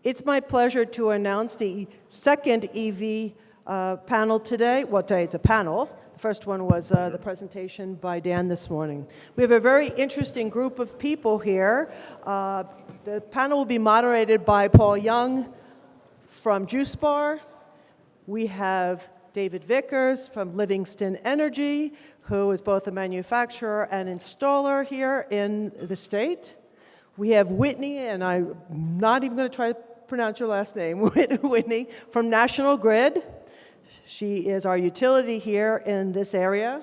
It's my pleasure to announce the second EV panel today. Well, today it's a panel. The first one was the presentation by Dan this morning. We have a very interesting group of people here. The panel will be moderated by Paul Young from JuiceBar. We have David Vickers from Livingston Energy, who is both a manufacturer and installer here in the state. We have Whitney, and I'm not even going to try to pronounce your last name, Whitney, from National Grid. She is our utility here in this area.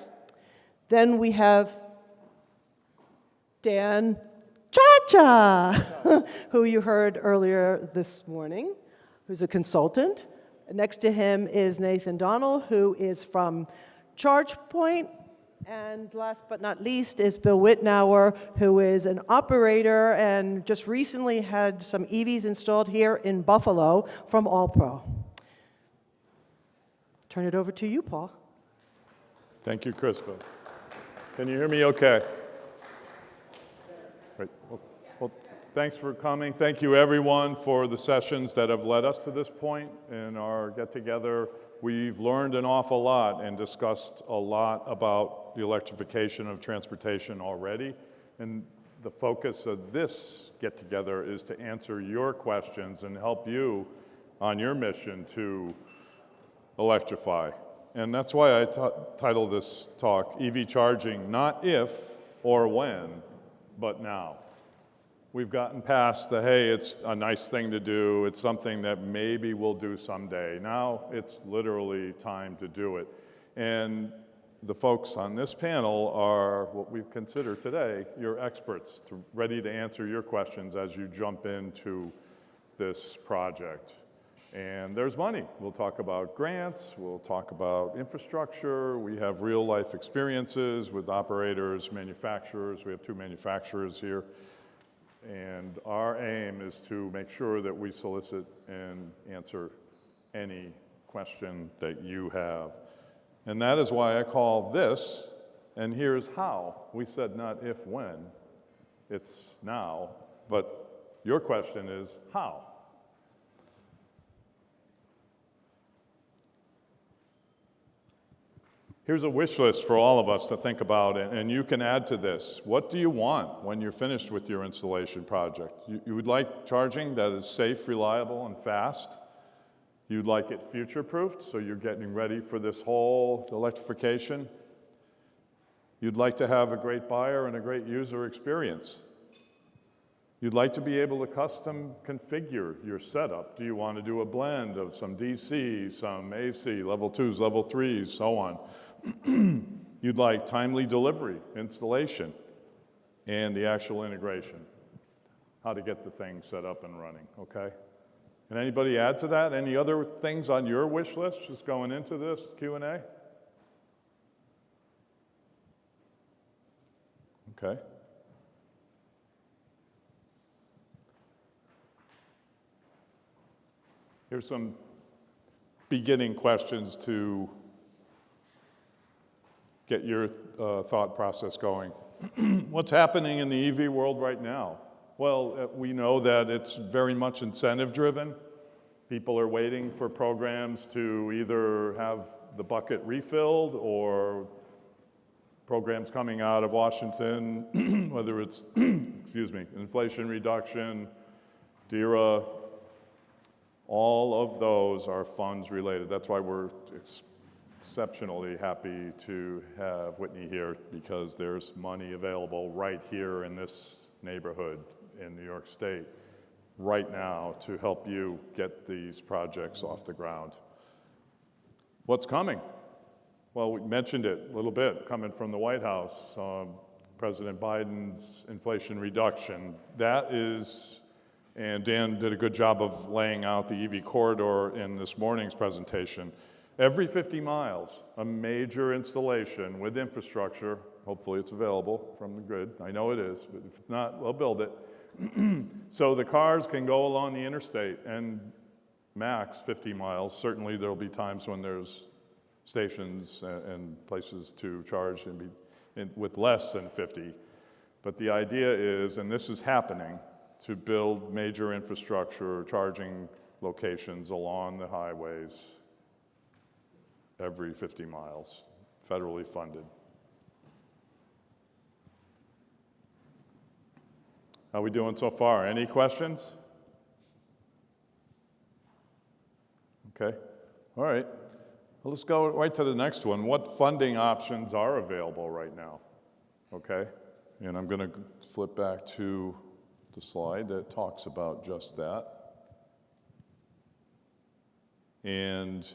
Then we have Dan Cha-Cha, who you heard earlier this morning, who's a consultant. Next to him is Nathan Donnell, who is from Chargepoint. And last but not least is Bill Witnauer, who is an operator and just recently had some EVs installed here in Buffalo from Allpro. Turn it over to you, Paul. Thank you, Krista. Can you hear me okay? Great. Well, thanks for coming. Thank you, everyone, for the sessions that have led us to this point in our get-together. We've learned an awful lot and discussed a lot about the electrification of transportation already. And the focus of this get-together is to answer your questions and help you on your mission to electrify. And that's why I titled this talk, EV Charging, not if or when, but now. We've gotten past the, hey, it's a nice thing to do, it's something that maybe we'll do someday. Now it's literally time to do it. And the folks on this panel are what we consider today your experts, ready to answer your questions as you jump into this project. And there's money. We'll talk about grants, we'll talk about infrastructure, we have real life experiences with operators, manufacturers. We have 2 manufacturers here. And our aim is to make sure that we solicit and answer any question that you have. And that is why I call this, and here's how. We said not if, when, it's now, but your question is how? Here's a wish list for all of us to think about, and you can add to this. What do you want when you're finished with your installation project? You would like charging that is safe, reliable, and fast. You'd like it future-proofed, so you're getting ready for this whole electrification. You'd like to have a great buyer and a great user experience. You'd like to be able to custom configure your setup. Do you want to do a blend of some DC, some AC, level 2s, level 3s, so on? You'd like timely delivery, installation, and the actual integration, how to get the thing set up and running, okay? Can anybody add to that? Any other things on your wish list just going into this Q&A? Okay. Here's some beginning questions to get your thought process going. What's happening in the EV world right now? Well, we know that it's very much incentive-driven. People are waiting for programs to either have the bucket refilled or programs coming out of Washington, whether it's, excuse me, inflation reduction, DERA, all of those are funds related. That's why we're exceptionally happy to have Whitney here, because there's money available right here in this neighborhood in New York State right now to help you get these projects off the ground. What's coming? Well, we mentioned it a little bit, coming from the White House, President Biden's inflation reduction. That is, and Dan did a good job of laying out the EV corridor in this morning's presentation. Every 50 miles, a major installation with infrastructure, hopefully it's available from the grid, I know it is, but if not, we'll build it. So the cars can go along the interstate and max 50 miles. Certainly there'll be times when there's stations and places to charge with less than 50. But the idea is, and this is happening, to build major infrastructure charging locations along the highways every 50 miles, federally funded. How we doing so far? Any questions? Okay, all right. Well, let's go right to the next one. What funding options are available right now? Okay, and I'm going to flip back to the slide that talks about just that. And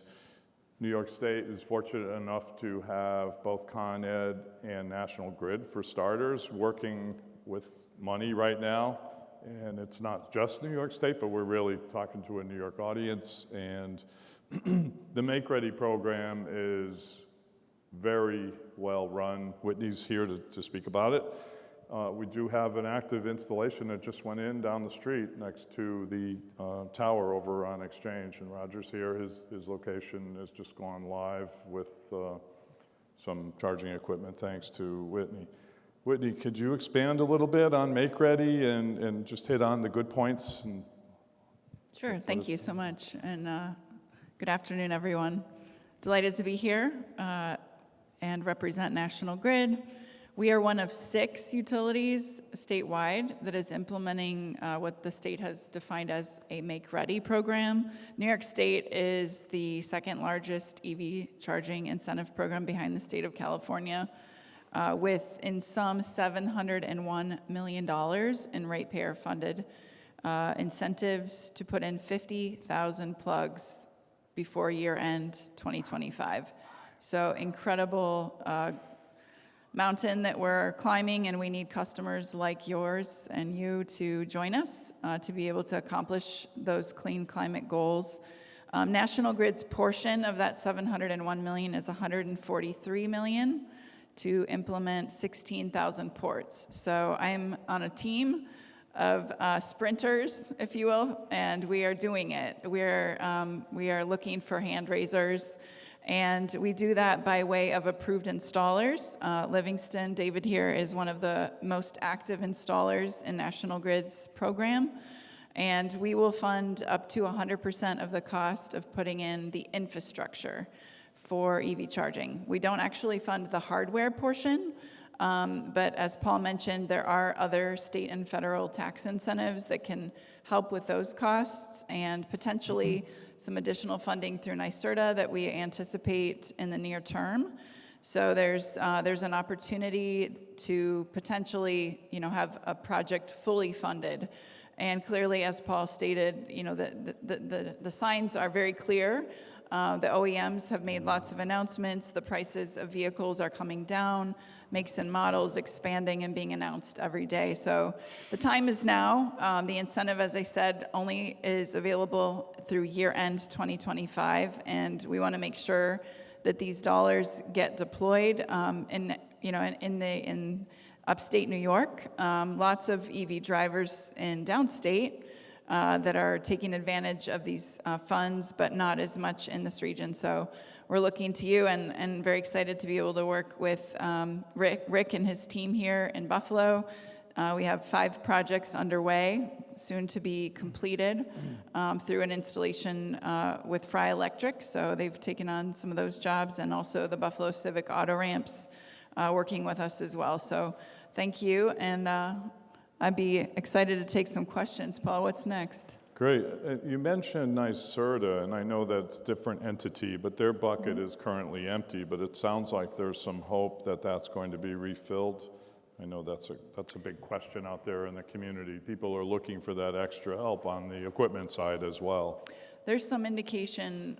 New York State is fortunate enough to have both Con Ed and National Grid, for starters, working with money right now. And it's not just New York State, but we're really talking to a New York audience. And the Make Ready program is very well run. Whitney's here to speak about it. We do have an active installation that just went in down the street next to the tower over on Exchange. And Roger's here. His location has just gone live with some charging equipment thanks to Whitney. Whitney, could you expand a little bit on Make Ready and just hit on the good points? Sure, thank you so much. And good afternoon, everyone. Delighted to be here and represent National Grid. We are one of 6 utilities statewide that is implementing what the state has defined as a Make Ready program. New York State is the second largest EV charging incentive program behind the state of California, with in sum $701 million in ratepayer-funded incentives to put in 50,000 plugs before year-end 2025. So incredible mountain that we're climbing, and we need customers like yours and you to join us to be able to accomplish those clean climate goals. National Grid's portion of that $701 million is $143 million to implement 16,000 ports. So I'm on a team of sprinters, if you will, and we are doing it. We are looking for hand raisers, and we do that by way of approved installers. Livingston, David here, is one of the most active installers in National Grid's program, and we will fund up to 100% of the cost of putting in the infrastructure for EV charging. We don't actually fund the hardware portion, but as Paul mentioned, there are other state and federal tax incentives that can help with those costs, and potentially some additional funding through NYSPTA that we anticipate in the near term. So there's an opportunity to potentially, have a project fully funded. And clearly, as Paul stated, the signs are very clear. The OEMs have made lots of announcements. The prices of vehicles are coming down, makes and models expanding and being announced every day. So the time is now. The incentive, as I said, only is available through year-end 2025, and we want to make sure that these dollars get deployed in upstate New York. Lots of EV drivers in downstate that are taking advantage of these funds, but not as much in this region. So we're looking to you and very excited to be able to work with Rick and his team here in Buffalo. We have 5 projects underway, soon to be completed through an installation with Fry Electric. So they've taken on some of those jobs, and also the Buffalo Civic Auto Ramps working with us as well. So thank you, and I'd be excited to take some questions. Paul, what's next? Great. You mentioned NYSPTA, and I know that's a different entity, but their bucket is currently empty, but it sounds like there's some hope that that's going to be refilled. I know that's a big question out there in the community. People are looking for that extra help on the equipment side as well. There's some indication,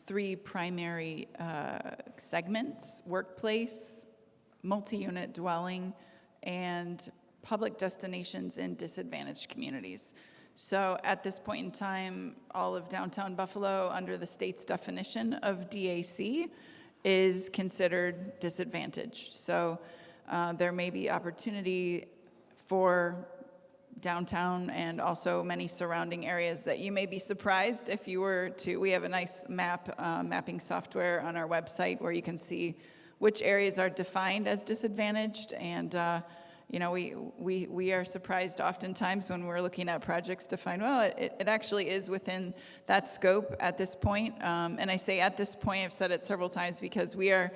3 primary segments: workplace, multi-unit dwelling, and public destinations in disadvantaged communities. So at this point in time, all of downtown Buffalo, under the state's definition of DAC, is considered disadvantaged. So there may be opportunity for downtown and also many surrounding areas that you may be surprised if you were to. We have a nice mapping software on our website where you can see which areas are defined as disadvantaged, and You know, we are surprised oftentimes when we're looking at projects to find, well, it actually is within that scope at this point. And I say at this point, I've said it several times, because we are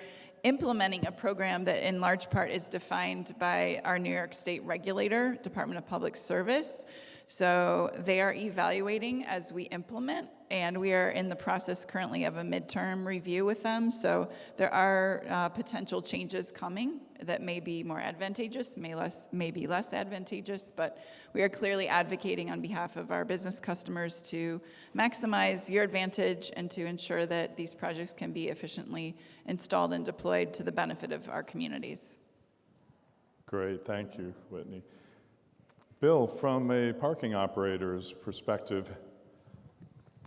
implementing a program that in large part is defined by our New York State regulator, Department of Public Service. So they are evaluating as we implement, and we are in the process currently of a midterm review with them. So there are potential changes coming that may be more advantageous, may be less advantageous, but we are clearly advocating on behalf of our business customers to maximize your advantage and to ensure that these projects can be efficiently installed and deployed to the benefit of our communities. Great, thank you, Whitney. Bill, from a parking operator's perspective,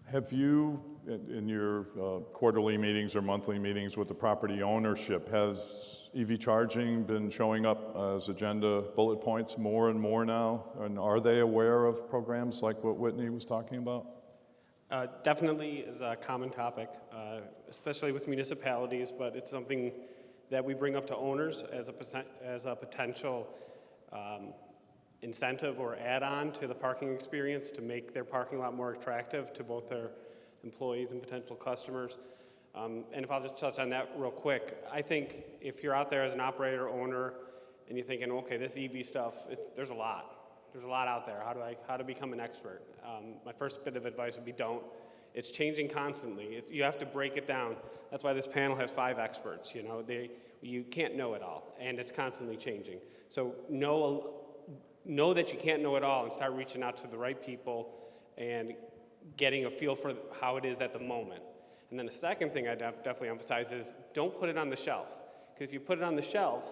have you, in your quarterly meetings or monthly meetings with the property ownership, has EV charging been showing up as agenda bullet points more and more now? And are they aware of programs like what Whitney was talking about? Definitely is a common topic, especially with municipalities, but it's something that we bring up to owners as a potential incentive or add-on to the parking experience to make their parking lot more attractive to both their employees and potential customers. And if I'll just touch on that real quick, I think if you're out there as an operator, owner, and you're thinking, okay, this EV stuff, there's a lot. There's a lot out there. How to become an expert? My first bit of advice would be don't. It's changing constantly. You have to break it down. That's why this panel has 5 experts. You know, you can't know it all, and it's constantly changing. So know that you can't know it all, and start reaching out to the right people and getting a feel for how it is at the moment. And then the second thing I'd definitely emphasize is don't put it on the shelf. Because if you put it on the shelf,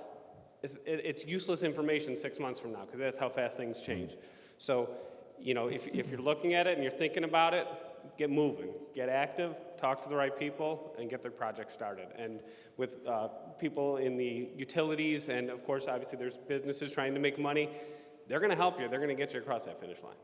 it's useless information 6 months from now, because that's how fast things change. So, you know, if you're looking at it and you're thinking about it, get moving, get active, talk to the right people, and get their project started. And with people in the utilities, and of course, obviously there's businesses trying to make money, they're going to help you. They're going to get you across that finish line.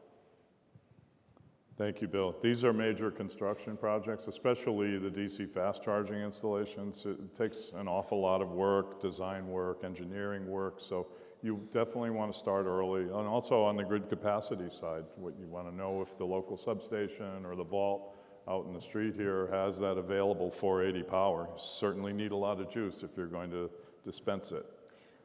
Thank you, Bill. These are major construction projects, especially the DC fast charging installations. It takes an awful lot of work, design work, engineering work, so you definitely want to start early. And also on the grid capacity side, what you want to know if the local substation or the vault out in the street here has that available 480 power. You certainly need a lot of juice if you're going to dispense it.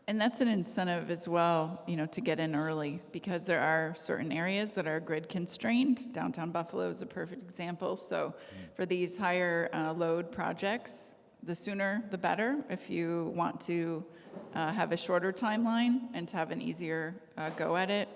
And that's an incentive as well, you know, to get in early, because there are certain areas that are grid constrained. Downtown Buffalo is a perfect example. So for these higher load projects, the sooner the better. If you want to have a shorter timeline and to have an easier go at it,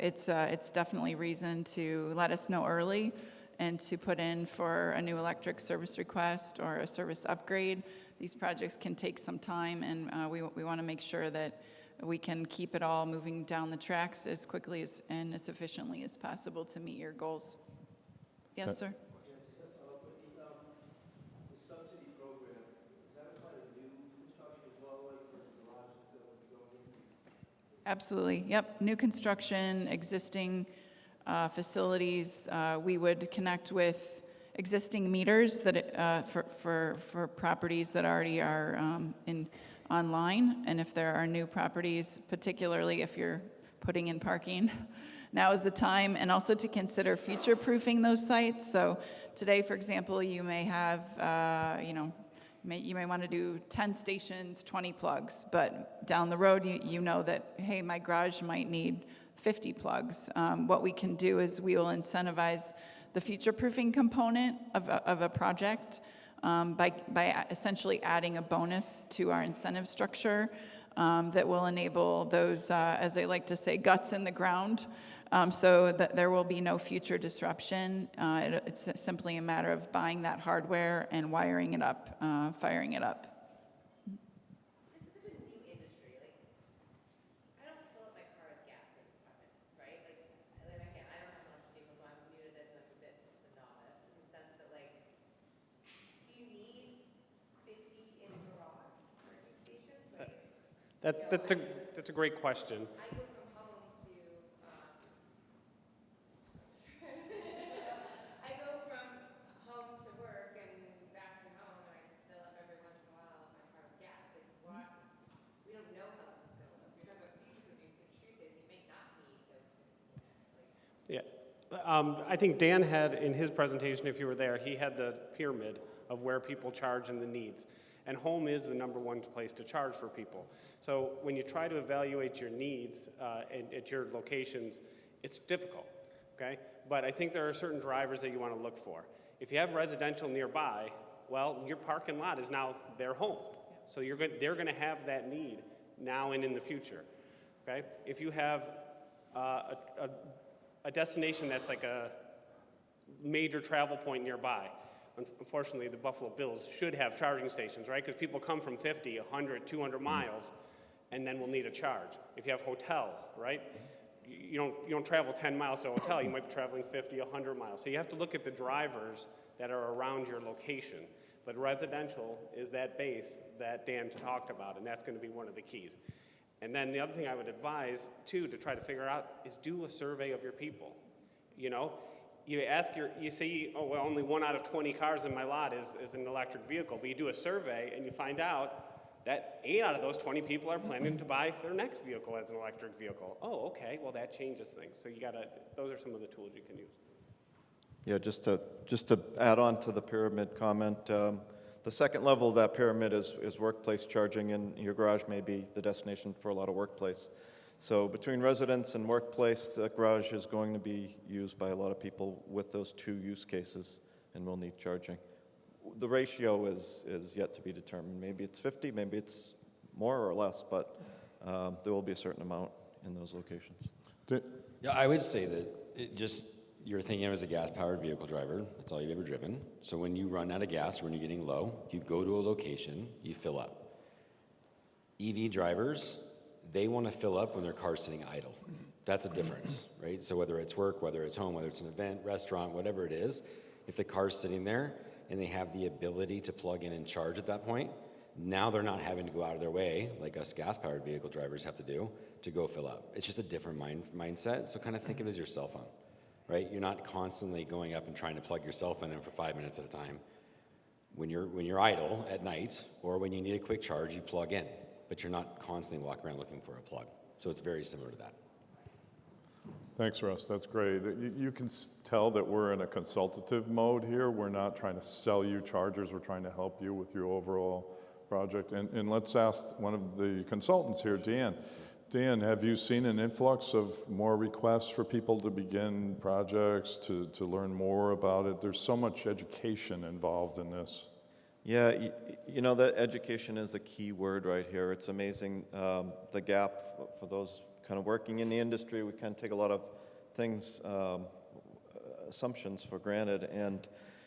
it's definitely reason to let us know early and to put in for a new electric service request or a service upgrade. These projects can take some time, and we want to make sure that we can keep it all moving down the tracks as quickly and as efficiently as possible to meet your goals. Yes, sir? Absolutely, yep. New construction, existing facilities, we would connect with existing meters that for properties that already are online, and if there are new properties, particularly if you're putting in parking, now is the time, and also to consider future-proofing those sites. So today, for example, you may have, you may want to do 10 stations, 20 plugs, but down the road, you know that, hey, my garage might need 50 plugs. What we can do is we will incentivize the future-proofing component of a project by essentially adding a bonus to our incentive structure that will enable those, as I like to say, guts in the ground, so that there will be no future disruption. It's simply a matter of buying that hardware and wiring it up, firing it up. That's a great question. I go from home to I go from home to work and back to home, and I fill up every once in a while my car with gas. Like, what? We don't know how this is going to look. So you're talking about Yeah. I think Dan had in his presentation, if you were there, he had the pyramid of where people charge and the needs. And home is the number one place to charge for people. So when you try to evaluate your needs at your locations, it's difficult, okay? But I think there are certain drivers that you want to look for. If you have residential nearby, well, your parking lot is now their home. So they're going to have that need now and in the future, okay? If you have a destination that's like a major travel point nearby, unfortunately, the Buffalo Bills should have charging stations, right? Because people come from 50, 100, 200 miles, and then will need a charge. If you have hotels, right? You don't travel 10 miles to a hotel. You might be traveling 50, 100 miles. So you have to look at the drivers that are around your location. But residential is that base that Dan talked about, and that's going to be one of the keys. And then the other thing I would advise, too, to try to figure out is do a survey of your people. You know, you say, oh, well, only 1 out of 20 cars in my lot is an electric vehicle. But you do a survey, and you find out that 8 out of those 20 people are planning to buy their next vehicle as an electric vehicle. Oh, okay, well, that changes things. So those are some of the tools you can use. Yeah, just to add on to the pyramid comment, the second level of that pyramid is workplace charging, and your garage may be the destination for a lot of workplace. So between residence and workplace, the garage is going to be used by a lot of people with those two use cases and will need charging. The ratio is yet to be determined. Maybe it's 50, maybe it's more or less, but there will be a certain amount in those locations. Yeah, I would say that you're thinking of as a gas-powered vehicle driver. That's all you've ever driven. So when you run out of gas, when you're getting low, you go to a location, you fill up. EV drivers, they want to fill up when their car's sitting idle. That's a difference, right? So whether it's work, whether it's home, whether it's an event, restaurant, whatever it is, if the car's sitting there and they have the ability to plug in and charge at that point, now they're not having to go out of their way, like us gas-powered vehicle drivers have to do, to go fill up. It's just a different mindset, so kind of think of it as your cell phone. Right? You're not constantly going up and trying to plug your cell phone in for 5 minutes at a time. When you're idle at night or when you need a quick charge, you plug in, but you're not constantly walking around looking for a plug. So it's very similar to that. Thanks, Russ. That's great. You can tell that we're in a consultative mode here. We're not trying to sell you chargers. We're trying to help you with your overall project. And let's ask one of the consultants here, Dan. Dan, have you seen an influx of more requests for people to begin projects, to learn more about it? There's so much education involved in this. Yeah, you know, that education is a key word right here. It's amazing the gap for those kind of working in the industry. We kind of take a lot of things, assumptions for granted, and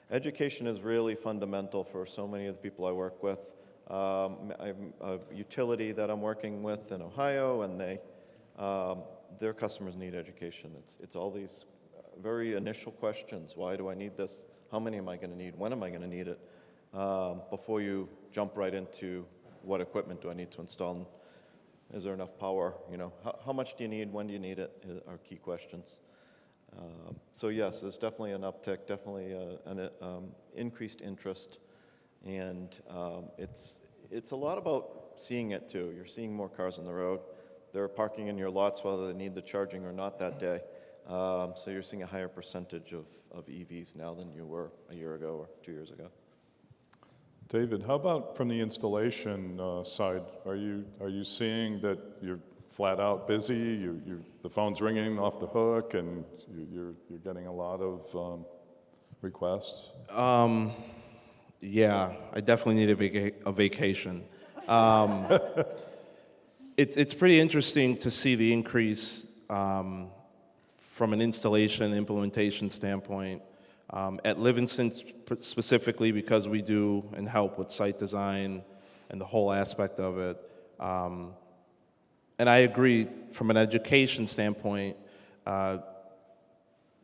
education is really fundamental for so many of the people I work with. I have a utility that I'm working with in Ohio, and their customers need education. It's all these very initial questions. Why do I need this? How many am I going to need? When am I going to need it? Before you jump right into what equipment do I need to install? Is there enough power? You know, how much do you need? When do you need it? Are key questions. So yes, there's definitely an uptick, definitely an increased interest. And it's a lot about seeing it too. You're seeing more cars on the road. They're parking in your lots whether they need the charging or not that day. So you're seeing a higher percentage of EVs now than you were a year ago or 2 years ago. David, how about from the installation side? Are you seeing that you're flat out busy? The phone's ringing off the hook, and you're getting a lot of requests? Yeah, I definitely need a vacation. It's pretty interesting to see the increase from an installation, implementation standpoint. At Livingston specifically, because we do and help with site design and the whole aspect of it. And I agree, from an education standpoint,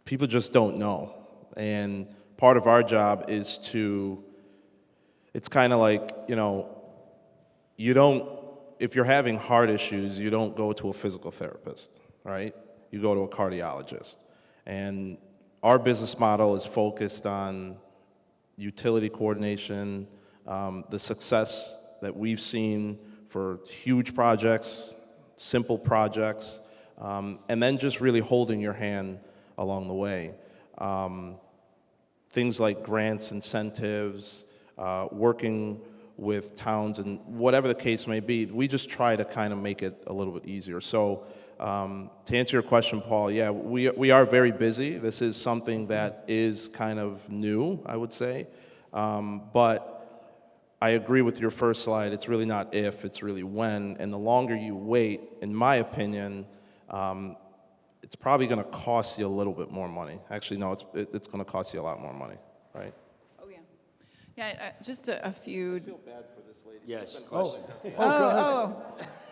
people just don't know. And part of our job is it's kind of like, you know, if you're having heart issues, you don't go to a physical therapist, right? You go to a cardiologist. And our business model is focused on utility coordination, the success that we've seen for huge projects, simple projects, and then just really holding your hand along the way. Things like grants, incentives, working with towns, and whatever the case may be, we just try to kind of make it a little bit easier. So to answer your question, Paul, yeah, we are very busy. This is something that is kind of new, I would say. But I agree with your first slide. It's really not if, it's really when. And the longer you wait, in my opinion, it's probably going to cost you a little bit more money. Actually, no, it's going to cost you a lot more money, right? Oh, yeah. Yeah, just a few. I feel bad for this lady. Yes, question.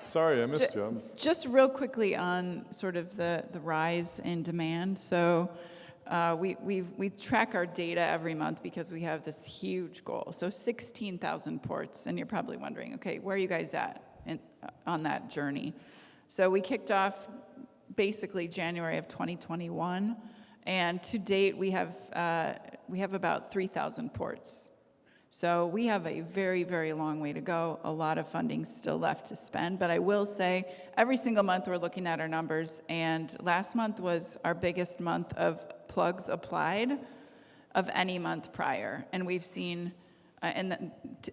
Sorry, I missed you. Just real quickly on sort of the rise in demand. So we track our data every month because we have this huge goal. So 16,000 ports, and you're probably wondering, okay, where are you guys at on that journey? So we kicked off basically January of 2021, and to date we have about 3,000 ports. So we have a very, very long way to go, a lot of funding still left to spend, but I will say every single month we're looking at our numbers, and last month was our biggest month of plugs applied of any month prior, and we've seen,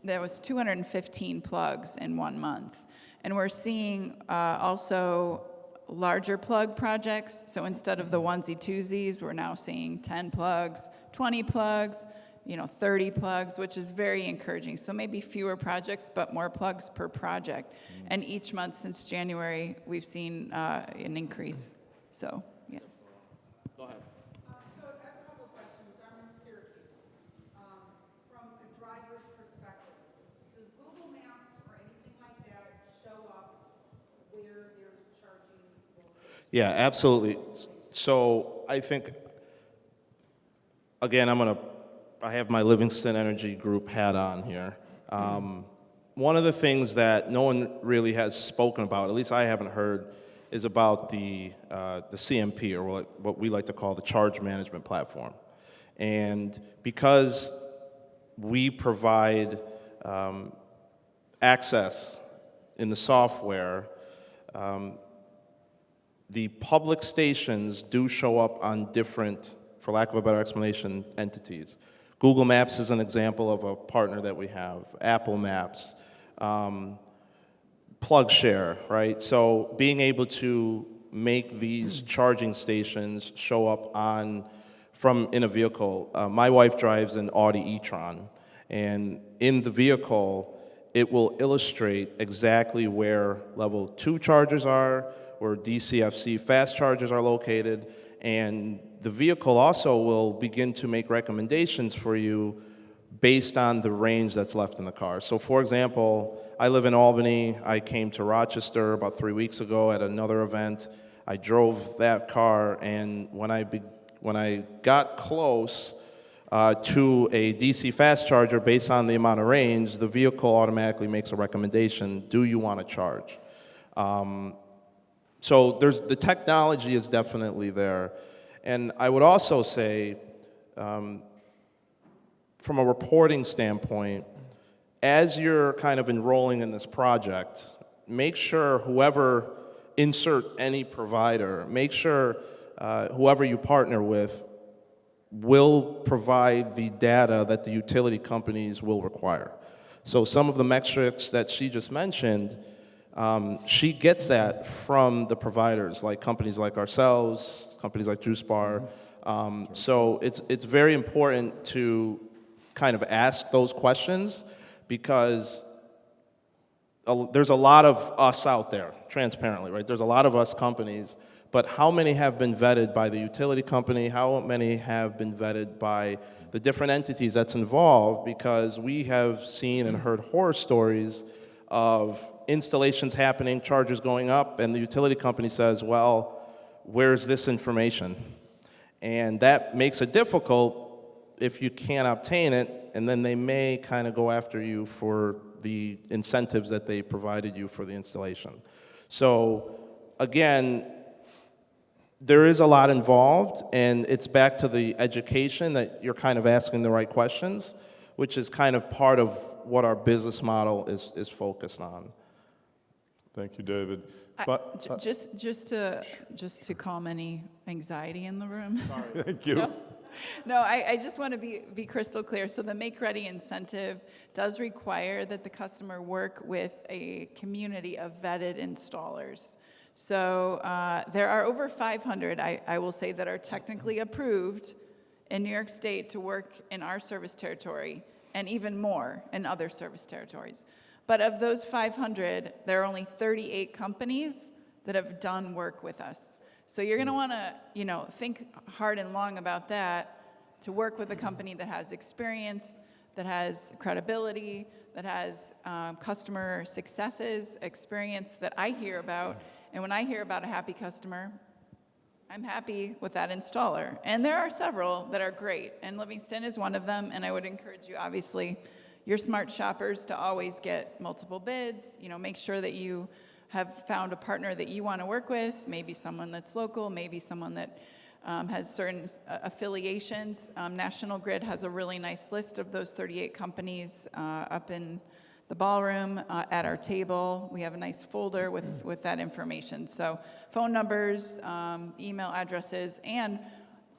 there was 215 plugs in 1 month, and we're seeing also larger plug projects, so instead of the onesie-twosies, we're now seeing 10 plugs, 20 plugs, 30 plugs, which is very encouraging. So maybe fewer projects, but more plugs per project. And each month since January, we've seen an increase. So, yes. Go ahead. So I have a couple of questions. I'm in Syracuse. From a driver's perspective, does Google Maps or anything like that show up where there's charging locations? Yeah, absolutely. So I think, again, I have my Livingston Energy Group hat on here. One of the things that no one really has spoken about, at least I haven't heard, is about the CMP, or what we like to call the charge management platform. And because we provide access in the software, the public stations do show up on different, for lack of a better explanation, entities. Google Maps is an example of a partner that we have, Apple Maps, PlugShare, right? So being able to make these charging stations show up in a vehicle. My wife drives an Audi e-tron, and in the vehicle, it will illustrate exactly where level 2 chargers are, where DCFC fast chargers are located, and the vehicle also will begin to make recommendations for you based on the range that's left in the car. So for example, I live in Albany. I came to Rochester about 3 weeks ago at another event. I drove that car, and when I got close to a DC fast charger based on the amount of range, the vehicle automatically makes a recommendation, do you want to charge? So the technology is definitely there. And I would also say, from a reporting standpoint, as you're kind of enrolling in this project, make sure insert any provider, make sure whoever you partner with will provide the data that the utility companies will require. So some of the metrics that she just mentioned, she gets that from the providers, like companies like ourselves, companies like JuiceBar. So it's very important to kind of ask those questions, because there's a lot of us out there, transparently, right? There's a lot of us companies, but how many have been vetted by the utility company? How many have been vetted by the different entities that's involved? Because we have seen and heard horror stories of installations happening, charges going up, and the utility company says, well, where's this information? And that makes it difficult if you can't obtain it, and then they may kind of go after you for the incentives that they provided you for the installation. So again, there is a lot involved, and it's back to the education that you're kind of asking the right questions, which is kind of part of what our business model is focused on. Thank you, David. But- Just to calm any anxiety in the room. Thank you. No, I just want to be crystal clear. So the Make Ready incentive does require that the customer work with a community of vetted installers. So there are over 500, I will say, that are technically approved in New York State to work in our service territory, and even more in other service territories. But of those 500, there are only 38 companies that have done work with us. So you're going to want to, think hard and long about that, to work with a company that has experience, that has credibility, that has customer successes, experience that I hear about. And when I hear about a happy customer, I'm happy with that installer. And there are several that are great, and Livingston is one of them. And I would encourage you, obviously, your smart shoppers, to always get multiple bids. Make sure that you have found a partner that you want to work with, maybe someone that's local, maybe someone that has certain affiliations. National Grid has a really nice list of those 38 companies up in the ballroom at our table. We have a nice folder with that information. So phone numbers, email addresses, and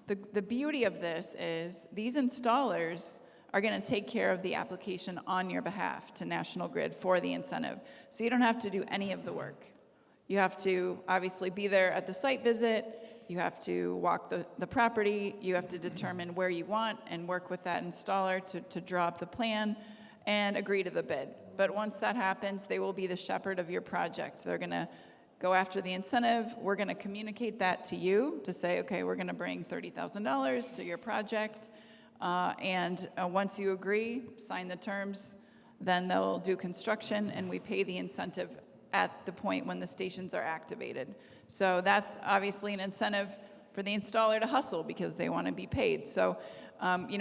the beauty of this is these installers are going to take care of the application on your behalf to National Grid for the incentive. So you don't have to do any of the work. You have to obviously be there at the site visit. You have to walk the property. You have to determine where you want and work with that installer to draw up the plan and agree to the bid. But once that happens, they will be the shepherd of your project. They're going to go after the incentive. We're going to communicate that to you to say, okay, we're going to bring $30,000 to your project. And once you agree, sign the terms, then they'll do construction, and we pay the incentive at the point when the stations are activated. So that's obviously an incentive for the installer to hustle because they want to be paid. So,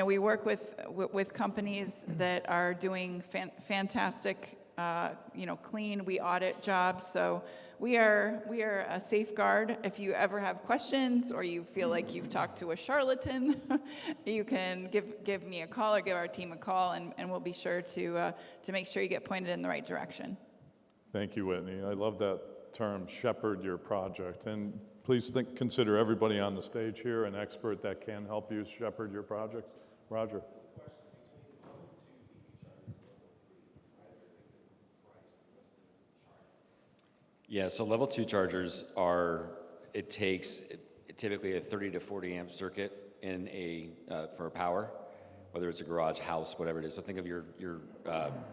we work with companies that are doing fantastic, clean, we audit jobs. So we are a safeguard. If you ever have questions or you feel like you've talked to a charlatan, you can give me a call or give our team a call, and we'll be sure to make sure you get pointed in the right direction. Thank you, Whitney. I love that term, shepherd your project. And please consider everybody on the stage here an expert that can help you shepherd your project. Roger. Yeah, so level 2 chargers it takes typically a 30 to 40 amp circuit for power, whether it's a garage, house, whatever it is. So think of your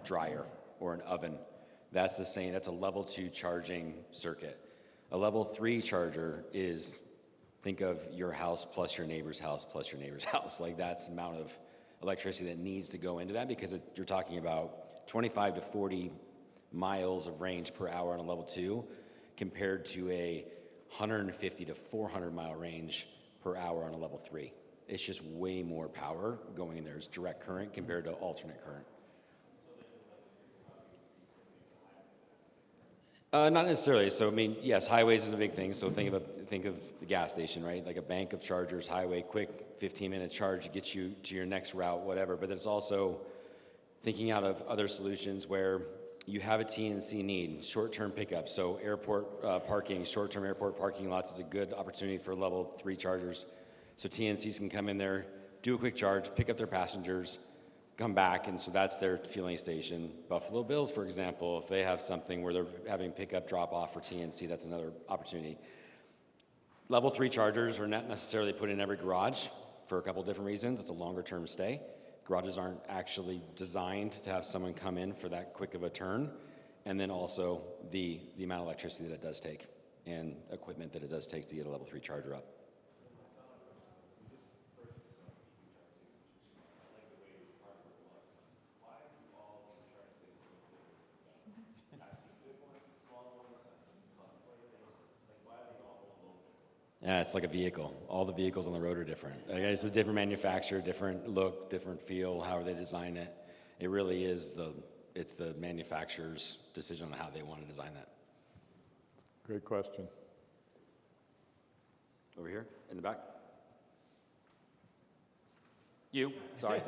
dryer or an oven. That's a level 2 charging circuit. A level 3 charger is, think of your house plus your neighbor's house plus your neighbor's house. Like, that's the amount of electricity that needs to go into that, because you're talking about 25 to 40 miles of range per hour on a level 2 compared to a 150 to 400 mile range per hour on a level 3. It's just way more power going in there. It's direct current compared to alternate current. Not necessarily. So, yes, highways is a big thing. So think of the gas station, right? Like a bank of chargers, highway, quick 15-minute charge gets you to your next route, whatever. But it's also thinking out of other solutions where you have a TNC need, short-term pickup. So airport parking, short-term airport parking lots is a good opportunity for level 3 chargers. So TNCs can come in there, do a quick charge, pick up their passengers, come back, and so that's their fueling station. Buffalo Bills, for example, if they have something where they're having pickup drop-off for TNC, that's another opportunity. Level 3 chargers are not necessarily put in every garage for a couple different reasons. It's a longer-term stay. Garages aren't actually designed to have someone come in for that quick of a turn. And then also the amount of electricity that it does take and equipment that it does take to get a level 3 charger up. Yeah, it's like a vehicle. All the vehicles on the road are different. Like, it's a different manufacturer, different look, different feel, however they design it. It really is it's the manufacturer's decision on how they want to design that. Great question. Over here, in the back. You, sorry.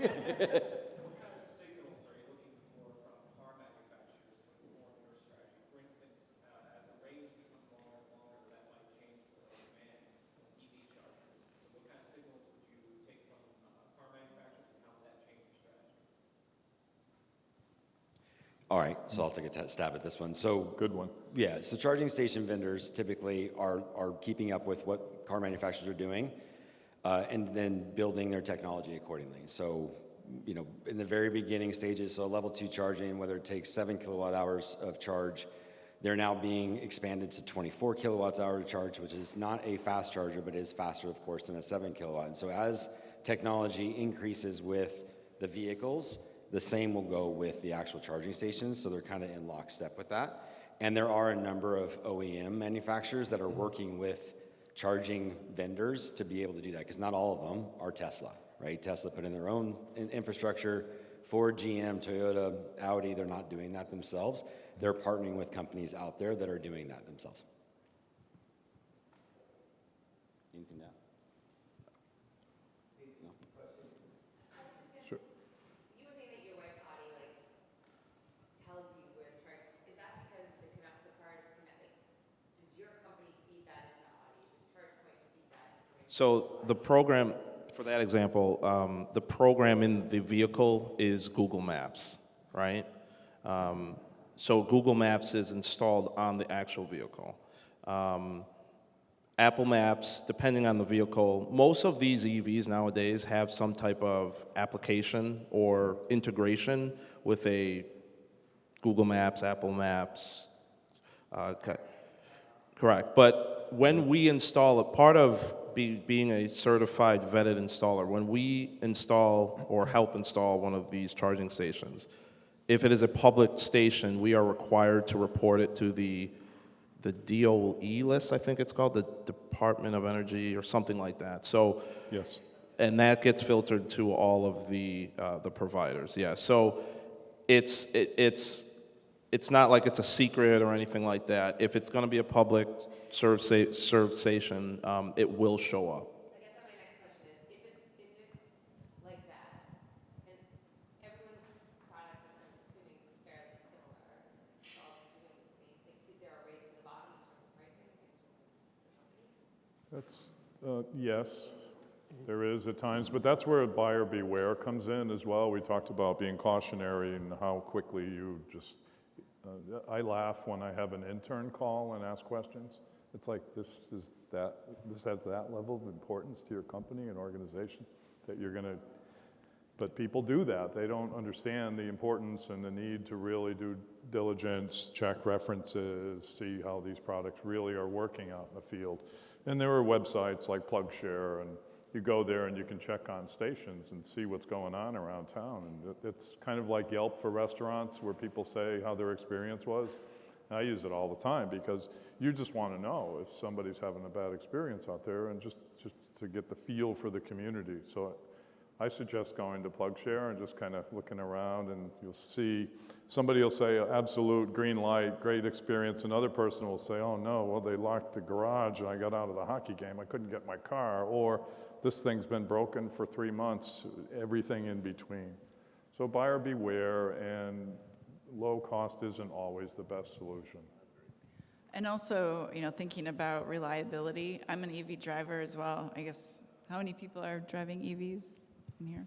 All right, so I'll take a stab at this one. So, Good one. yeah, so charging station vendors typically are keeping up with what car manufacturers are doing and then building their technology accordingly. So, you know, in the very beginning stages, so level 2 charging, whether it takes 7 kilowatt hours of charge, they're now being expanded to 24 kilowatts hour to charge, which is not a fast charger, but is faster, of course, than a 7 kilowatt. And so as technology increases with the vehicles, the same will go with the actual charging stations, so they're kind of in lockstep with that. And there are a number of OEM manufacturers that are working with charging vendors to be able to do that, because not all of them are Tesla, right? Tesla put in their own infrastructure. Ford, GM, Toyota, Audi, they're not doing that themselves. They're partnering with companies out there that are doing that themselves. Anything to add? No? Sure. You were saying that your wife's Audi like tells you where to charge. Is that because the cars connect? Like, does your company feed that into Audi? Does Chargepoint feed that information? So the program, for that example, the program in the vehicle is Google Maps, right? So Google Maps is installed on the actual vehicle. Apple Maps, depending on the vehicle, most of these EVs nowadays have some type of application or integration with a Google Maps, Apple Maps. Correct. But when we install it, part of being a certified vetted installer, when we install or help install one of these charging stations, if it is a public station, we are required to report it to the DOE list, I think it's called, the Department of Energy or something like that. So, Yes. and that gets filtered to all of the providers. Yeah. So it's not like it's a secret or anything like that. If it's going to be a public served station, it will show up. I guess that my next question is, if it's like that, and everyone's product is, I'm assuming, fairly similar, it's all doing the same thing, is there a race to the bottom in terms of pricing between the companies? Yes, there is at times, but that's where buyer beware comes in as well. We talked about being cautionary and how quickly you just, I laugh when I have an intern call and ask questions. It's like, this has that level of importance to your company and organization that you're gonna, but people do that. They don't understand the importance and the need to really do diligence, check references, see how these products really are working out in the field. And there are websites like PlugShare, and you go there and you can check on stations and see what's going on around town. And it's kind of like Yelp for restaurants, where people say how their experience was. I use it all the time because you just want to know if somebody's having a bad experience out there, and just to get the feel for the community. So I suggest going to PlugShare and just kind of looking around, and you'll see somebody will say absolute green light, great experience. Another person will say, oh no, well they locked the garage and I got out of the hockey game, I couldn't get my car, or this thing's been broken for 3 months, everything in between. So buyer beware, and low cost isn't always the best solution. And also, you know, thinking about reliability, I'm an EV driver as well. I guess, how many people are driving EVs in here?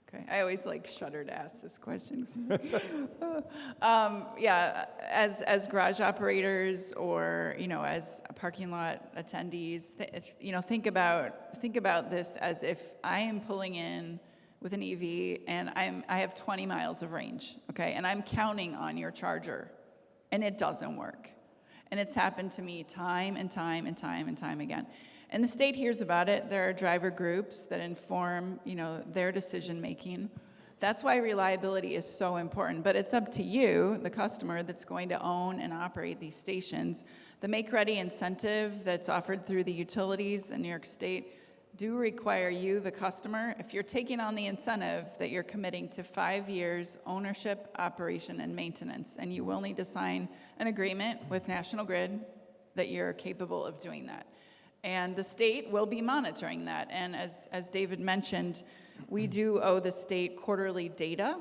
Okay, I always like shudder to ask this question. Yeah, as garage operators or, you know, as parking lot attendees, you know, think about this as if I am pulling in with an EV and I have 20 miles of range, okay, and I'm counting on your charger, and it doesn't work. And it's happened to me time and time and time and time again. And the state hears about it. There are driver groups that inform, you know, their decision making. That's why reliability is so important. But it's up to you, the customer, that's going to own and operate these stations. The make-ready incentive that's offered through the utilities in New York State do require you, the customer, if you're taking on the incentive, that you're committing to 5 years ownership, operation, and maintenance. And you will need to sign an agreement with National Grid that you're capable of doing that. And the state will be monitoring that. And as David mentioned, we do owe the state quarterly data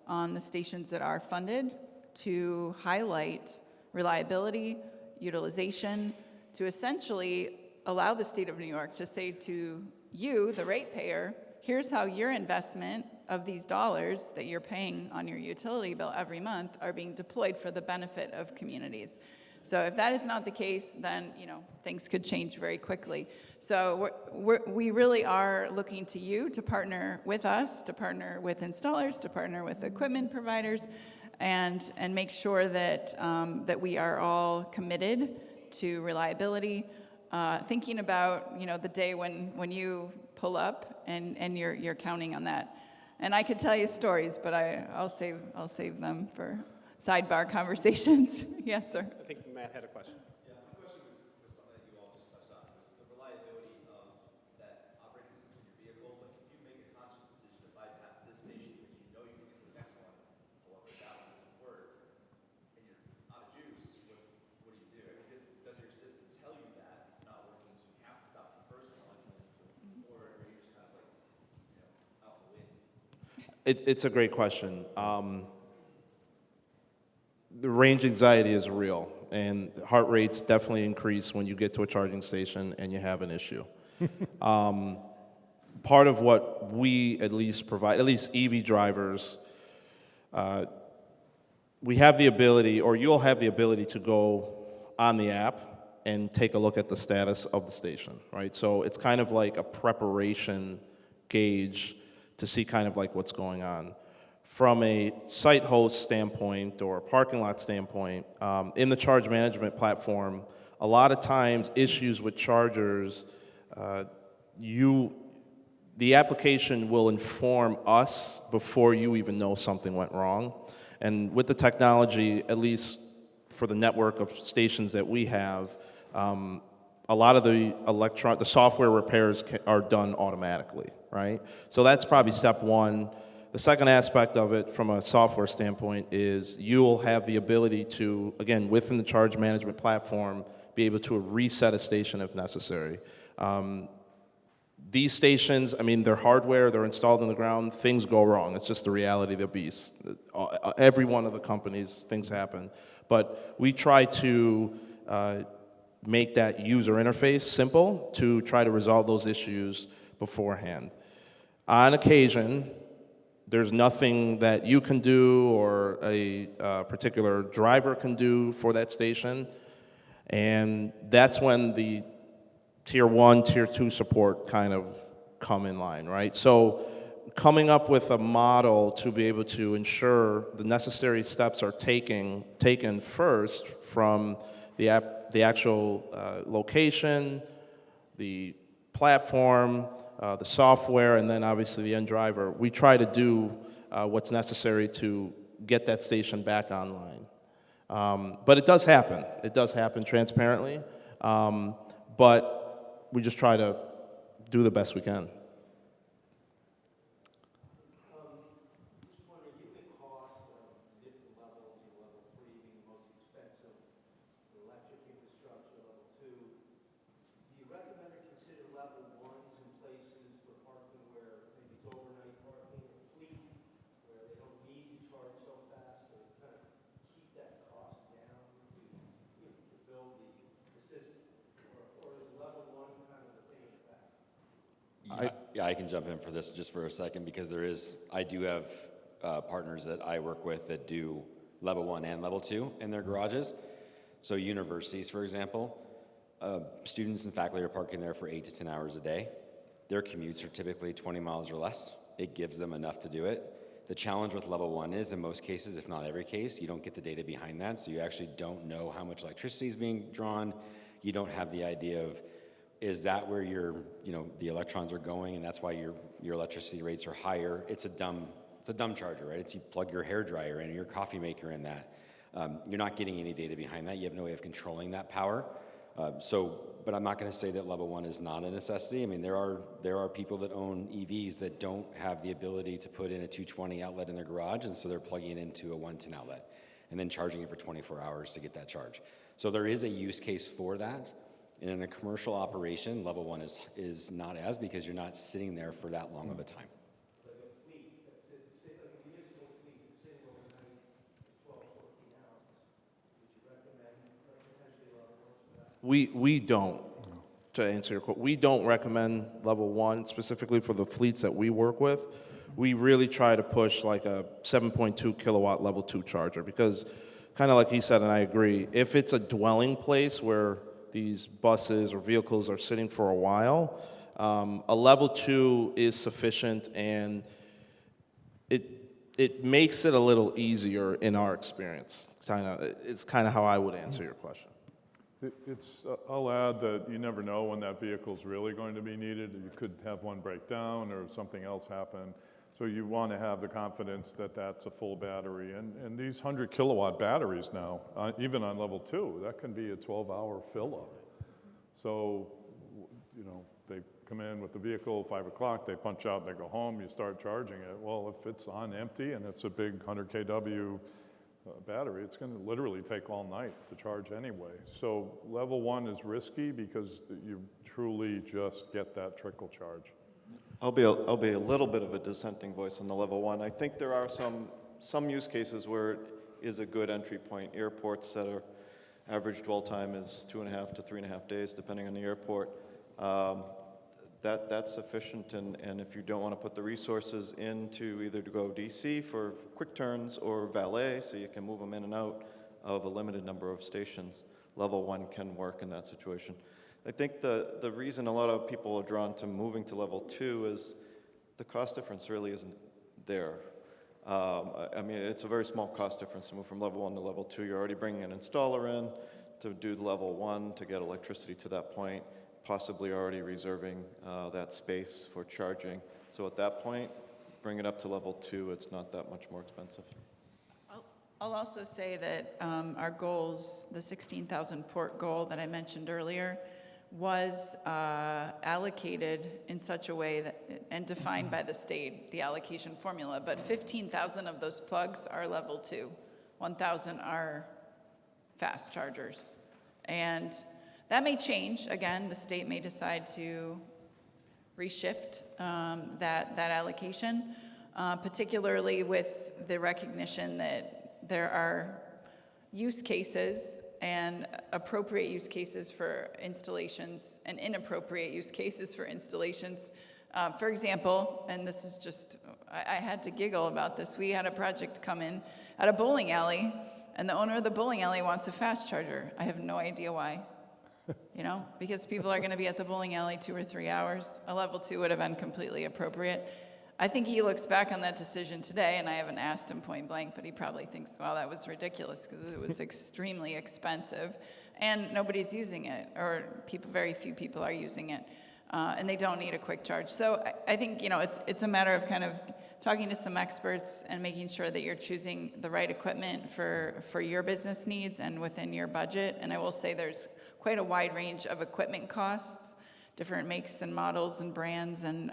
on the stations that are funded to highlight reliability, utilization, to essentially allow the state of New York to say to you, the ratepayer, here's how your investment of these dollars that you're paying on your utility bill every month are being deployed for the benefit of communities. So if that is not the case, then things could change very quickly. So we really are looking to you to partner with us, to partner with installers, to partner with equipment providers, and make sure that that we are all committed to reliability. Thinking about the day when you pull up and you're counting on that. And I could tell you stories, but I'll save them for sidebar conversations. Yes, sir. I think Matt had a question. Yeah, my question was something that you all just touched on, was the reliability of that operating system of your vehicle. Like, if you make a conscious decision to bypass this station because you know you can get to the next one, however that one doesn't work, and you're out of juice, what do you do? I mean, does your system tell you that it's not working, so you have to stop the first one, or are you just kind of like, out in the wind? It's a great question. The range anxiety is real, and heart rates definitely increase when you get to a charging station and you have an issue. Part of what we at least provide, at least EV drivers, we have the ability, or you'll have the ability to go on the app and take a look at the status of the station, right? So it's kind of like a preparation gauge to see kind of like what's going on. From a site host standpoint or a parking lot standpoint, in the charge management platform, a lot of times issues with chargers, the application will inform us before you even know something went wrong. And with the technology, at least for the network of stations that we have, a lot of the software repairs are done automatically, right? So that's probably step one. The second aspect of it from a software standpoint is you'll have the ability to, again, within the charge management platform, be able to reset a station if necessary. These stations, I mean, they're hardware, they're installed in the ground, things go wrong. It's just the reality of the beast. Every one of the companies, things happen. But we try to make that user interface simple to try to resolve those issues beforehand. On occasion, there's nothing that you can do or a particular driver can do for that station. And that's when the Tier 1, Tier 2 support kind of come in line, right? So coming up with a model to be able to ensure the necessary steps are taken first from the actual location, the platform, the software, and then obviously the end driver. We try to do what's necessary to get that station back online. But it does happen. It does happen transparently. But we just try to do the best we can. Just wondering, given the cost of different levels, level 3 being the most expensive, the electric infrastructure, level 2, do you recommend or consider level 1s in places for parking where maybe it's overnight parking or fleet, where they don't need to charge so fast to kind of keep that cost down to build the system? Or is level 1 kind of a thing of the past? Yeah, I can jump in for this just for a second because I do have partners that I work with that do level 1 and level 2 in their garages. So universities, for example, students and faculty are parking there for 8 to 10 hours a day. Their commutes are typically 20 miles or less. It gives them enough to do it. The challenge with level 1 is, in most cases, if not every case, you don't get the data behind that, so you actually don't know how much electricity is being drawn. You don't have the idea of, is that where the electrons are going, and that's why your electricity rates are higher? It's a dumb charger, right? It's you plug your hair dryer in, or your coffee maker in that. You're not getting any data behind that. You have no way of controlling that power. But I'm not going to say that level 1 is not a necessity. I mean, there are people that own EVs that don't have the ability to put in a 220 outlet in their garage, and so they're plugging it into a 110 outlet and then charging it for 24 hours to get that charge. So there is a use case for that. And in a commercial operation, level 1 is not as, because you're not sitting there for that long of a time. Like a fleet, like a municipal fleet that's sitting overnight for 12, 14 hours, would you recommend potentially level 1 for that? We don't. to answer your question, we don't recommend level 1 specifically for the fleets that we work with. We really try to push like a 7.2 kilowatt level 2 charger because, kind of like he said, and I agree, if it's a dwelling place where these buses or vehicles are sitting for a while, a level 2 is sufficient, and it makes it a little easier in our experience. It's kind of how I would answer your question. I'll add that you never know when that vehicle's really going to be needed. You could have one break down or something else happen. So you want to have the confidence that that's a full battery. And these 100 kilowatt batteries now, even on level 2, that can be a 12-hour fill up. So, you know, they come in with the vehicle, 5 o'clock, they punch out, they go home, you start charging it. Well, if it's on empty and it's a big 100 kW battery, it's going to literally take all night to charge anyway. So level 1 is risky because you truly just get that trickle charge. I'll be a little bit of a dissenting voice on the level 1. I think there are some use cases where it is a good entry point. Airports that are average dwell time is 2.5 to 3.5 days, depending on the airport. That's sufficient, and if you don't want to put the resources into either to go DC for quick turns or valet, so you can move them in and out of a limited number of stations, level 1 can work in that situation. I think the reason a lot of people are drawn to moving to level 2 is the cost difference really isn't there. I mean, it's a very small cost difference to move from level 1 to level 2. You're already bringing an installer in to do level 1 to get electricity to that point, possibly already reserving that space for charging. So at that point, bring it up to level 2, it's not that much more expensive. I'll also say that our goals, the 16,000 port goal that I mentioned earlier, was allocated in such a way that, and defined by the state, the allocation formula, but 15,000 of those plugs are level 2, 1,000 are fast chargers. And that may change. Again, the state may decide to reshift that allocation, particularly with the recognition that there are use cases and appropriate use cases for installations and inappropriate use cases for installations. For example, and this is just, I had to giggle about this. We had a project come in at a bowling alley, and the owner of the bowling alley wants a fast charger. I have no idea why. You know, because people are going to be at the bowling alley 2 or 3 hours. A level 2 would have been completely appropriate. I think he looks back on that decision today, and I haven't asked him point blank, but he probably thinks, wow, that was ridiculous because it was extremely expensive, and nobody's using it, or very few people are using it, and they don't need a quick charge. So I think, you know, it's a matter of kind of talking to some experts and making sure that you're choosing the right equipment for your business needs and within your budget. And I will say there's quite a wide range of equipment costs, different makes and models and brands, and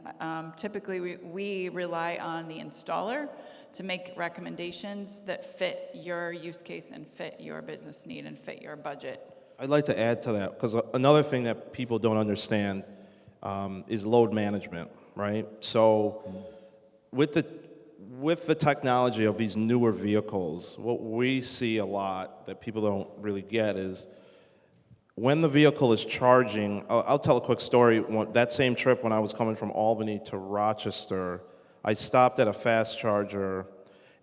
typically we rely on the installer to make recommendations that fit your use case and fit your business need and fit your budget. I'd like to add to that, because another thing that people don't understand is load management, right? So with the technology of these newer vehicles, what we see a lot that people don't really get is when the vehicle is charging, I'll tell a quick story. That same trip when I was coming from Albany to Rochester, I stopped at a fast charger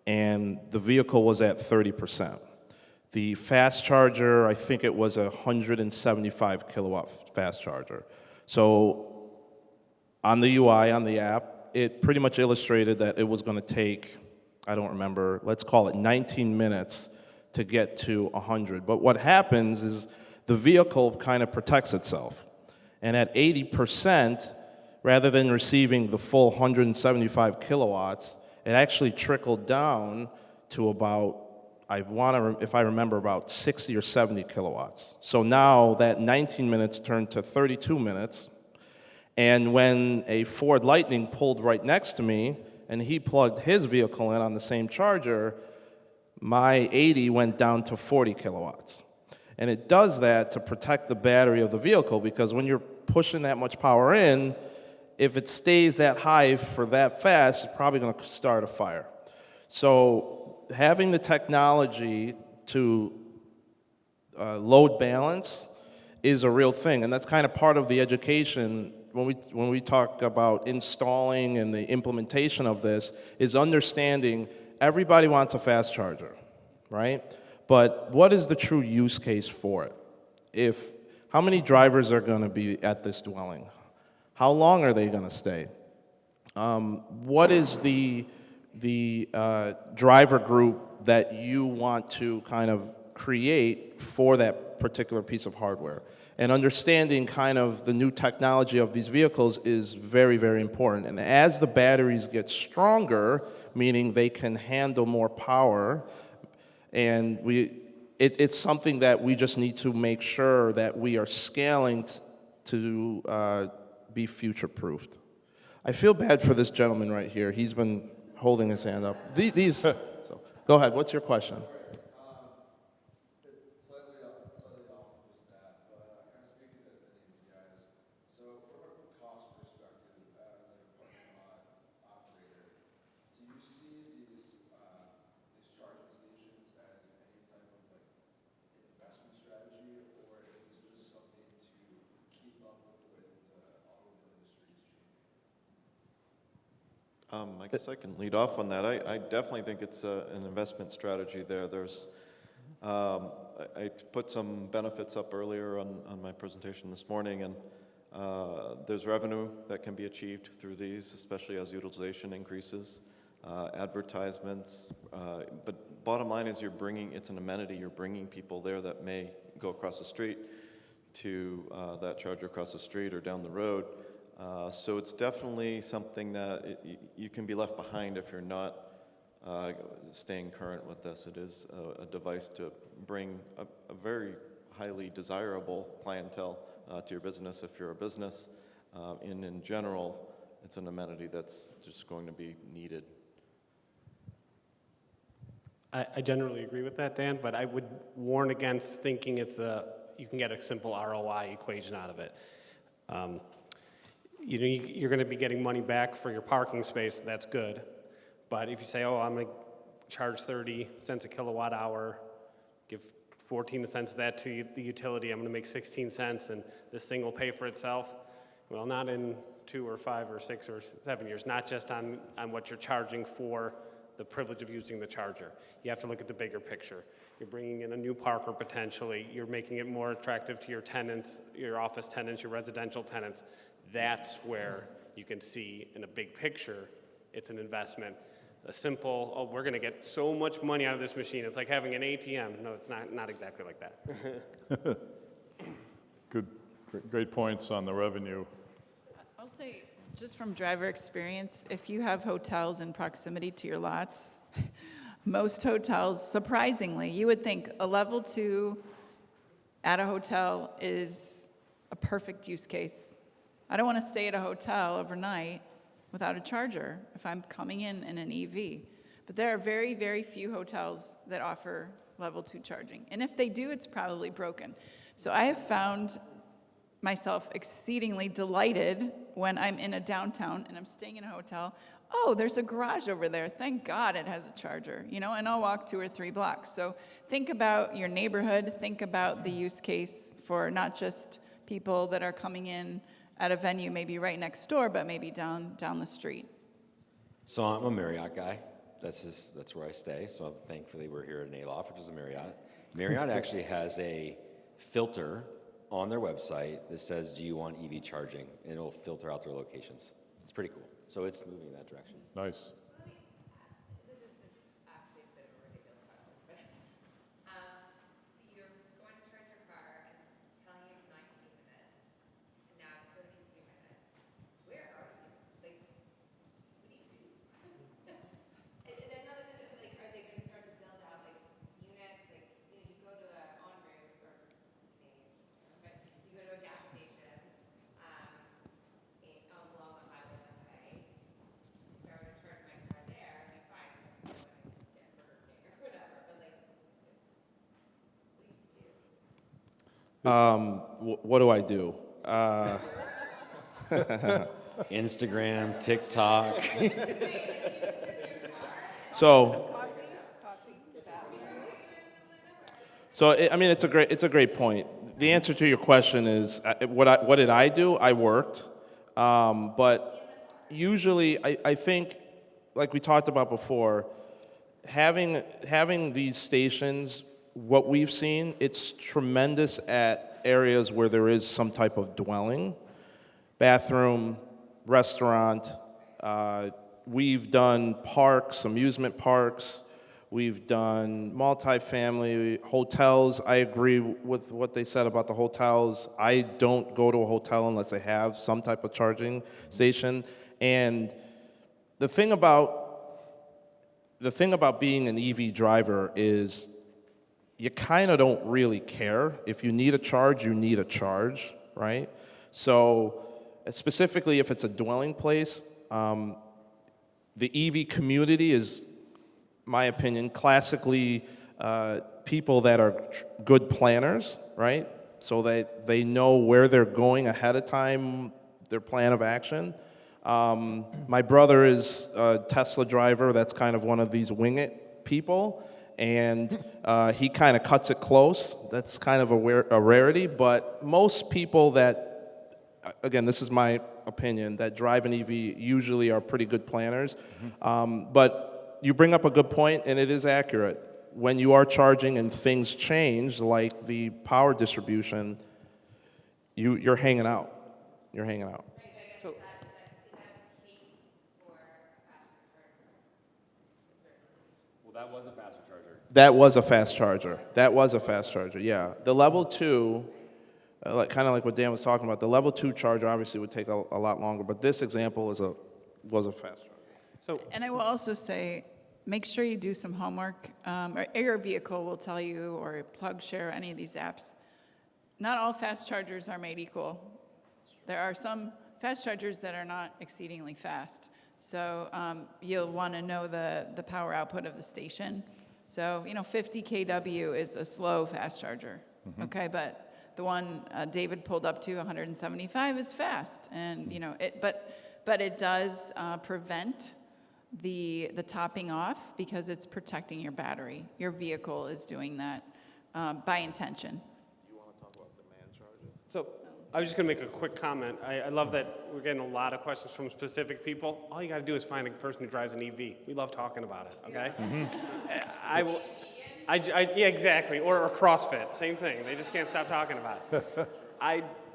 and the vehicle was at 30%. The fast charger, I think it was a 175 kilowatt fast charger. So on the UI, on the app, it pretty much illustrated that it was going to take, I don't remember, let's call it 19 minutes to get to 100. But what happens is the vehicle kind of protects itself. And at 80%, rather than receiving the full 175 kilowatts, it actually trickled down to about, if I remember, about 60 or 70 kilowatts. So now that 19 minutes turned to 32 minutes. And when a Ford Lightning pulled right next to me and he plugged his vehicle in on the same charger, my 80 went down to 40 kilowatts. And it does that to protect the battery of the vehicle, because when you're pushing that much power in, if it stays that high for that fast, it's probably going to start a fire. So having the technology to load balance is a real thing, and that's kind of part of the education when we talk about installing and the implementation of this, is understanding everybody wants a fast charger, right? But what is the true use case for it? How many drivers are going to be at this dwelling? How long are they going to stay? What is the driver group that you want to kind of create for that particular piece of hardware? And understanding kind of the new technology of these vehicles is very, very important. And as the batteries get stronger, meaning they can handle more power, and it's something that we just need to make sure that we are scaling to be future-proofed. I feel bad for this gentleman right here. He's been holding his hand up. So, go ahead. What's your question? I guess I can lead off on that. I definitely think it's an investment strategy there. I put some benefits up earlier on my presentation this morning, and there's revenue that can be achieved through these, especially as utilization increases, advertisements, but bottom line is it's an amenity. You're bringing people there that may go across the street to that charger across the street or down the road. So it's definitely something that you can be left behind if you're not staying current with this. It is a device to bring a very highly desirable clientele to your business if you're a business. And in general, it's an amenity that's just going to be needed. I generally agree with that, Dan, but I would warn against thinking you can get a simple ROI equation out of it. You're going to be getting money back for your parking space. That's good. But if you say, I'm going to charge 30 cents a kilowatt hour, give 14 cents of that to the utility, I'm going to make 16 cents, and this thing will pay for itself. Well, not in 2 or 5 or 6 or 7 years, not just on what you're charging for the privilege of using the charger. You have to look at the bigger picture. You're bringing in a new parker potentially. You're making it more attractive to your tenants, your office tenants, your residential tenants. That's where you can see in a big picture, it's an investment. A simple, we're going to get so much money out of this machine. It's like having an ATM. No, it's not exactly like that. Good, great points on the revenue. I'll say, just from driver experience, if you have hotels in proximity to your lots, most hotels, surprisingly, you would think a level 2 at a hotel is a perfect use case. I don't want to stay at a hotel overnight without a charger if I'm coming in an EV. But there are very, very few hotels that offer level 2 charging. And if they do, it's probably broken. So I have found myself exceedingly delighted when I'm in a downtown and I'm staying in a hotel. Oh, there's a garage over there. Thank God it has a charger, and I'll walk 2 or 3 blocks. So think about your neighborhood. Think about the use case for not just people that are coming in at a venue maybe right next door, but maybe down the street. So I'm a Marriott guy. That's where I stay. So thankfully we're here at Aloft, which is a Marriott. Marriott actually has a filter on their website that says, do you want EV charging? And it'll filter out their locations. It's pretty cool. So it's moving in that direction. Nice. This is just actually a bit of a ridiculous question, but so you're going to charge your car and it's telling you it's 19 minutes, and now it's 32 minutes. Where are you? Like, what do you do? And I know this is like, are they going to start to build out like units? Like, you go to a on-route or but you go to a gas station along the highway, let's say. If I were to charge my car there, I'd be fine. I'm going to get Burger King or whatever. But like, What do I do? Instagram, TikTok. So, it's a great point. The answer to your question is, what did I do? I worked. But usually, I think, like we talked about before, having these stations, what we've seen, it's tremendous at areas where there is some type of dwelling, bathroom, restaurant. We've done parks, amusement parks. We've done multifamily, hotels. I agree with what they said about the hotels. I don't go to a hotel unless they have some type of charging station. And the thing about being an EV driver is you kind of don't really care. If you need a charge, you need a charge, right? So specifically if it's a dwelling place, the EV community is, my opinion, classically people that are good planners, right? So that they know where they're going ahead of time, their plan of action. My brother is a Tesla driver. That's kind of one of these wing it people. And he kind of cuts it close. That's kind of a rarity. But most people that, again, this is my opinion, that drive an EV usually are pretty good planners. But you bring up a good point, and it is accurate. When you are charging and things change, like the power distribution, you're hanging out. You're hanging out. So, Well, that was a faster charger. That was a fast charger. That was a fast charger, yeah. The level 2, kind of like what Dan was talking about, the level 2 charger obviously would take a lot longer, but this example was a fast charger. And I will also say, make sure you do some homework. Or your vehicle will tell you, or PlugShare, any of these apps. Not all fast chargers are made equal. There are some fast chargers that are not exceedingly fast. So you'll want to know the power output of the station. So, 50 kW is a slow fast charger, okay? But the one David pulled up to, 175, is fast. And, but it does prevent the topping off because it's protecting your battery. Your vehicle is doing that by intention. You want to talk about demand charges? so I was just going to make a quick comment. I love that we're getting a lot of questions from specific people. All you got to do is find a person who drives an EV. We love talking about it, okay? Yeah, exactly. Or CrossFit, same thing. They just can't stop talking about it.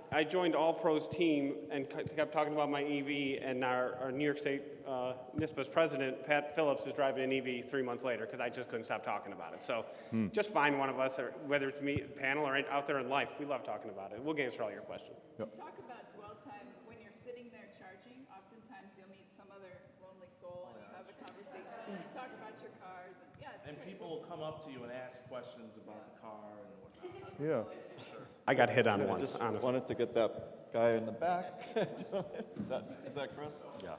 I joined Allpro's team and kept talking about my EV, and our New York State NYSPTA's president, Pat Phillips, is driving an EV 3 months later because I just couldn't stop talking about it. So just find one of us, or whether it's me, panel, or out there in life. We love talking about it. We'll answer all your questions. Talk about dwell time. When you're sitting there charging, oftentimes you'll meet some other lonely soul and you have a conversation and you talk about your cars. And people will come up to you and ask questions about the car and whatnot. Yeah. I got hit on I once, just honestly. wanted to get that guy in the back. Is that Chris? Yeah.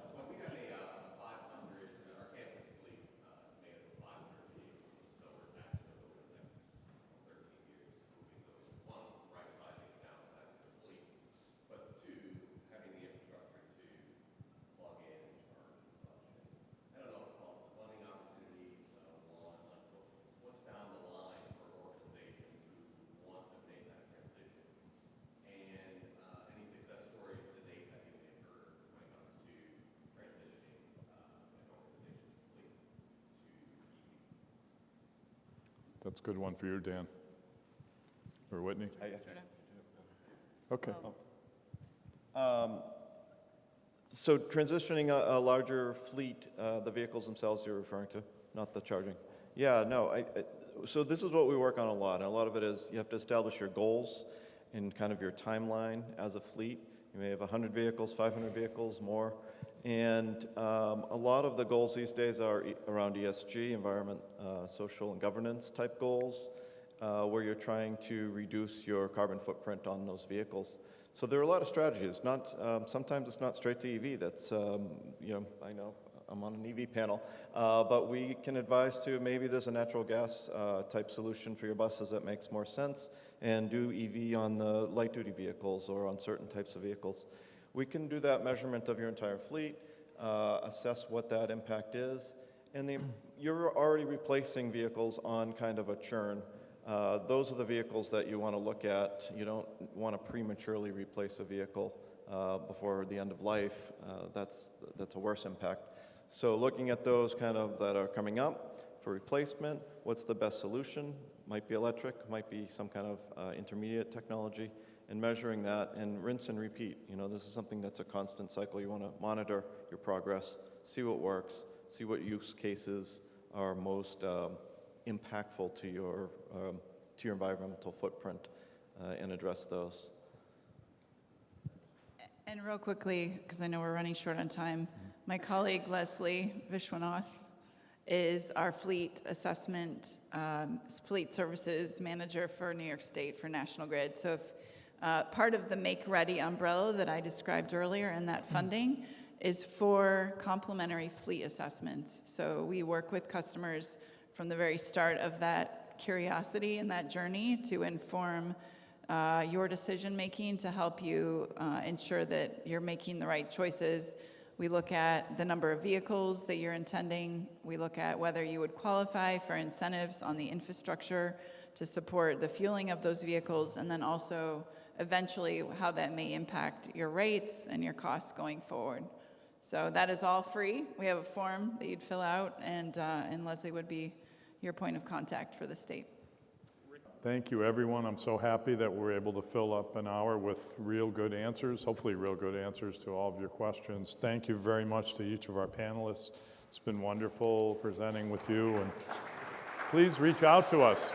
That's a good one for you, Dan. Or Whitney? Okay. So transitioning a larger fleet, the vehicles themselves you're referring to, not the charging. Yeah, no, so this is what we work on a lot, and a lot of it is you have to establish your goals and kind of your timeline as a fleet. You may have 100 vehicles, 500 vehicles, more. And a lot of the goals these days are around ESG, environment, social and governance type goals, where you're trying to reduce your carbon footprint on those vehicles. So there are a lot of strategies. Sometimes it's not straight to EV. That's, I know I'm on an EV panel, but we can advise to maybe there's a natural gas type solution for your buses that makes more sense, and do EV on the light duty vehicles or on certain types of vehicles. We can do that measurement of your entire fleet, assess what that impact is, and you're already replacing vehicles on kind of a churn those are the vehicles that you want to look at. You don't want to prematurely replace a vehicle before the end of life. That's a worse impact. So looking at those kind of that are coming up for replacement, what's the best solution? Might be electric, might be some kind of intermediate technology, and measuring that and rinse and repeat. You know, this is something that's a constant cycle. You want to monitor your progress, see what works, see what use cases are most impactful to your environmental footprint, and address those. And real quickly, because I know we're running short on time, my colleague Leslie Witnauer is our fleet assessment, fleet services manager for New York State for National Grid. So if part of the Make Ready umbrella that I described earlier and that funding is for complementary fleet assessments. So we work with customers from the very start of that curiosity and that journey to inform your decision making, to help you ensure that you're making the right choices. We look at the number of vehicles that you're intending. We look at whether you would qualify for incentives on the infrastructure to support the fueling of those vehicles, and then also eventually how that may impact your rates and your costs going forward. So that is all free. We have a form that you'd fill out, and Leslie would be your point of contact for the state. Thank you, everyone. I'm so happy that we're able to fill up an hour with real good answers, hopefully real good answers to all of your questions. Thank you very much to each of our panelists. It's been wonderful presenting with you, and please reach out to us.